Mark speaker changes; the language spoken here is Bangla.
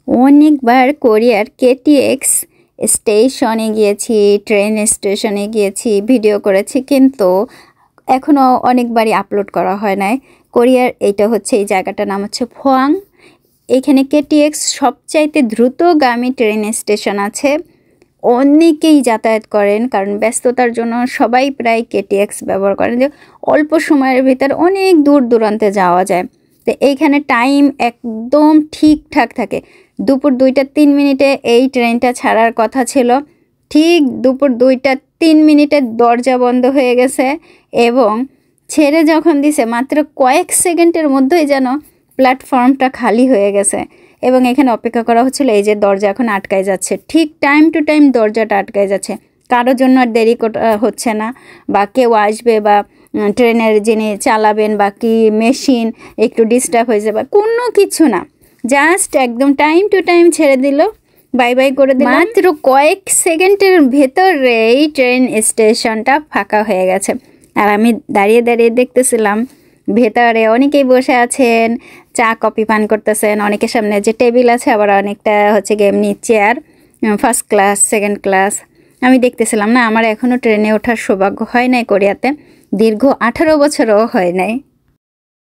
Speaker 1: অনেকবার কোরিয়ার কেটিএক্স স্টেশনে গিয়েছি, ট্রেন স্টেশনে গিয়েছি, ভিডিও করেছি, কিন্তু এখনও অনেকবারই আপলোড করা হয় নাই। কোরিয়ার এইটা হচ্ছে, এই জায়গাটার নাম হচ্ছে ফোয়াং। এখানে কেটিএক্স সবচাইতে দ্রুতগামী ট্রেন স্টেশন আছে। অনেকেই যাতায়াত করেন, কারণ ব্যস্ততার জন্য সবাই প্রায় কেটিএক্স ব্যবহার করেন, যে অল্প সময়ের ভিতর অনেক দূর দূরান্তে যাওয়া যায়। তো এইখানে টাইম একদম ঠিকঠাক থাকে। দুপুর 2টা 3 মিনিটে এই ট্রেনটা ছাড়ার কথা ছিল, ঠিক দুপুর 2টা 3 মিনিটে দরজা বন্ধ হয়ে গেছে, এবং ছেড়ে যখন দিছে মাত্র কয়েক সেকেন্ডের মধ্যেই যেন প্ল্যাটফর্মটা খালি হয়ে গেছে। এবং এখানে অপেক্ষা করা হচ্ছিল, এই যে দরজা এখন আটকায় যাচ্ছে, ঠিক টাইম টু টাইম দরজাটা আটকায় যাচ্ছে, কারোর জন্য আর দেরি হচ্ছে না, বা কেউ আসবে বা ট্রেনের যিনি চালাবেন বা কি মেশিন একটু ডিস্টার্ব হয়ে যাবে, কোনো কিছু না, জাস্ট একদম টাইম টু টাইম ছেড়ে দিল, বাই বাই করে দিল। মাত্র কয়েক সেকেন্ডের ভেতরেই ট্রেন স্টেশনটা ফাঁকা হয়ে গেছে। আর আমি দাঁড়িয়ে দাঁড়িয়ে দেখতেছিলাম, ভেতরে অনেকেই বসে আছেন, চা কফি পান করতেছেন, অনেকের সামনে যে টেবিল আছে, আবার অনেকটা হচ্ছে এমনি chair, first class second class. আমি দেখতেছিলাম। না, আমার এখনও ট্রেনে ওঠার সৌভাগ্য হয় নাই কোরিয়াতে, দীর্ঘ 18 বছরও হয় নাই।